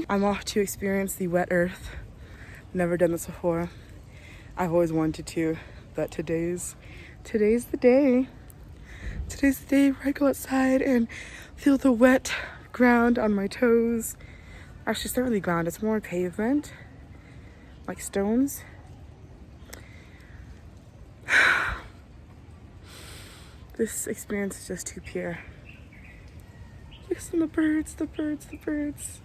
I'm off to experience the wet earth. Never done this before. I've always wanted to, but today's the day. Today's the day where I go outside and feel the wet ground on my toes. Actually, it's not really ground, it's more pavement, like stones. This experience is just too pure. Listen, the birds, the birds, the birds.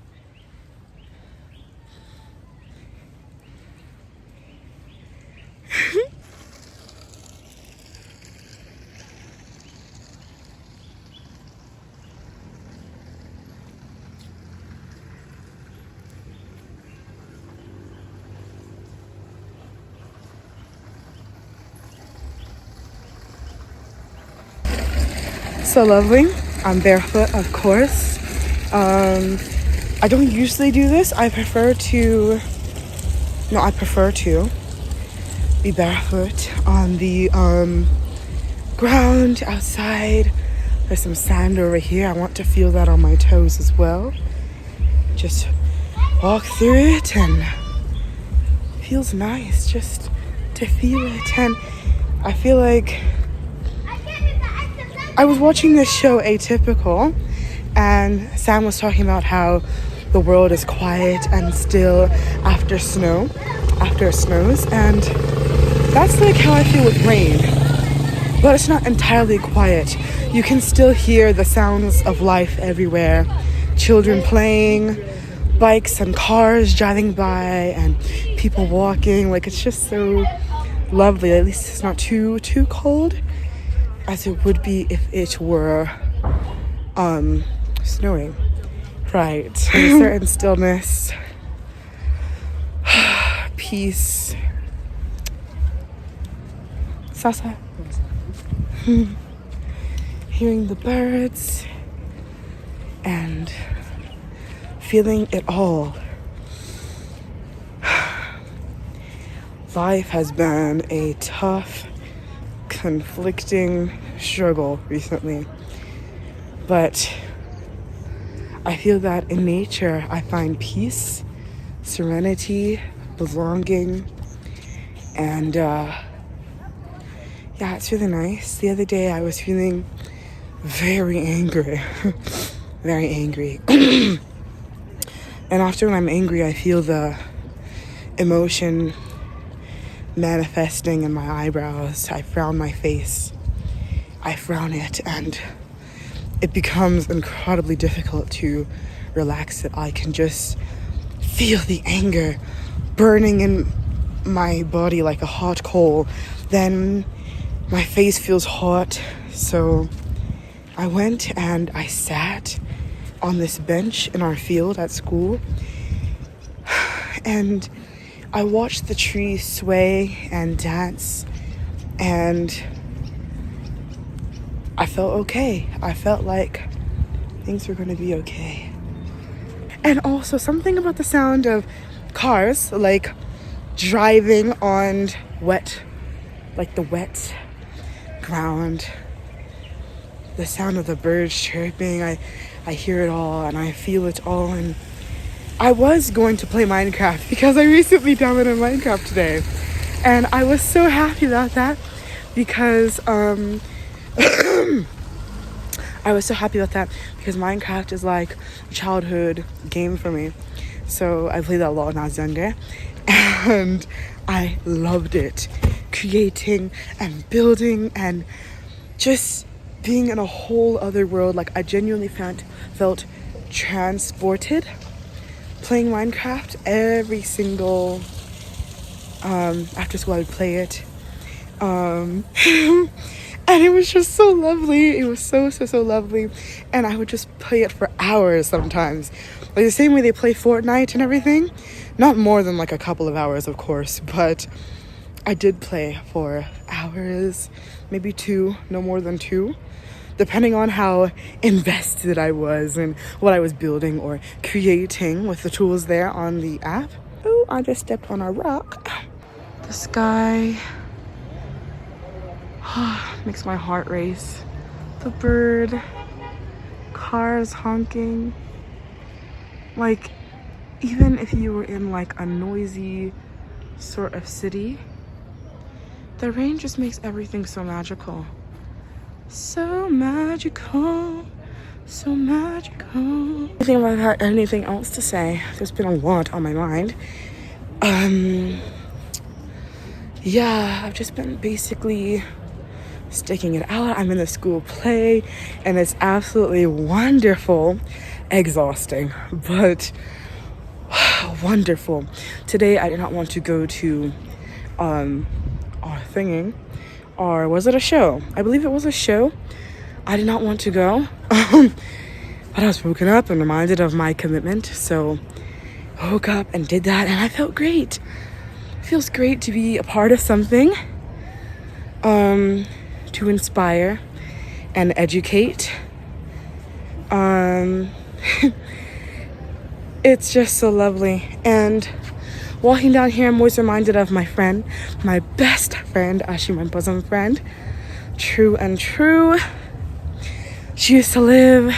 So lovely. I'm barefoot, of course. I don't usually do this. I prefer to be barefoot on the ground outside. There's some sand over here. I want to feel that on my toes as well. Just walk through it and it feels nice just to feel it. And I feel like I was watching this show Atypical, and Sam was talking about how the world is quiet and still after it snows, and that's like how I feel with rain. But it's not entirely quiet. You can still hear the sounds of life everywhere. Children playing, bikes and cars driving by, and people walking. Like, it's just so lovely. At least it's not too cold, as it would be if it were snowing. Right. There's a certain stillness, peace. Sasa. Hearing the birds and feeling it all. Life has been a tough, conflicting struggle recently, but I feel that in nature I find peace, serenity, belonging, and yeah, it's really nice. The other day I was feeling very angry very angry and often when I'm angry I feel the emotion manifesting in my eyebrows. I frown my face. I frown it, and it becomes incredibly difficult to relax it. I can just feel the anger burning in my body like a hot coal. Then my face feels hot, so I went and I sat on this bench in our field at school, and I watched the trees sway and dance, and I felt okay. I felt like things were going to be okay. And also something about the sound of cars, like driving on wet, like the wet ground. The sound of the birds chirping, I hear it all and I feel it all. And I was going to play Minecraft because I recently downloaded Minecraft today. And I was so happy about that because Minecraft is like a childhood game for me. So I played that a lot when I was younger and I loved it. Creating and building and just being in a whole other world. Like, I genuinely felt transported playing Minecraft. Every single after school I would play it. And it was just so lovely. It was so lovely. And I would just play it for hours sometimes. Like the same way they play Fortnite and everything. Not more than like a couple of hours, of course, but I did play for hours, maybe 2, no more than 2, depending on how invested I was in what I was building or creating with the tools there on the app. Oh, I just stepped on a rock. The sky makes my heart race. The bird cars honking. Like, even if you were in like a noisy sort of city, the rain just makes everything so magical. So magical. So magical. Anything else to say? There's been a lot on my mind. Yeah, I've just been basically sticking it out. I'm in the school play and it's absolutely wonderful. Exhausting, but wonderful. Today I did not want to go to our thinging, or was it a show? I believe it was a show. I did not want to go. But I was woken up and reminded of my commitment, so I woke up and did that, and I felt great. It feels great to be a part of something, to inspire and educate. It's just so lovely. And walking down here, I'm always reminded of my friend, my best friend, actually my bosom friend, true and true. She used to live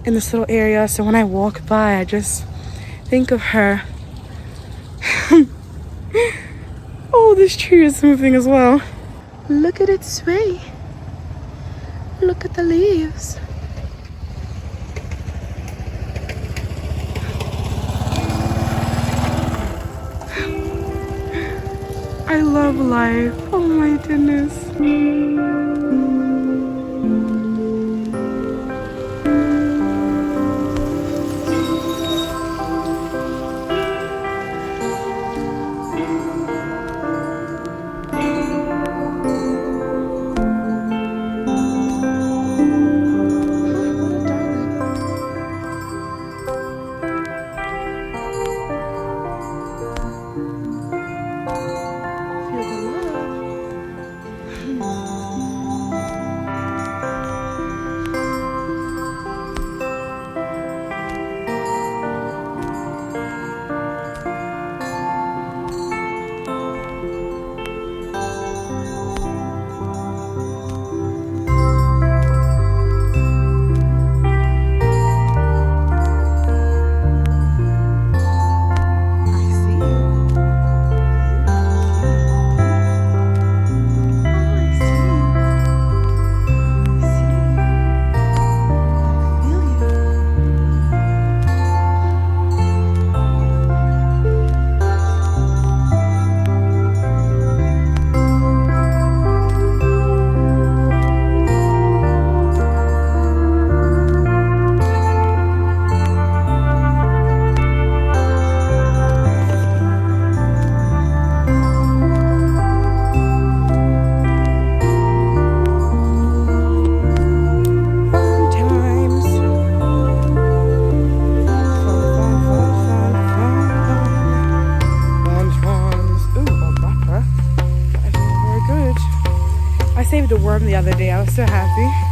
in this little area, so when I walk by, I just think of her. Oh, this tree is moving as well. Look at it sway. Look at the leaves. I love life. Oh my goodness. I saved a worm the other day. I was so happy.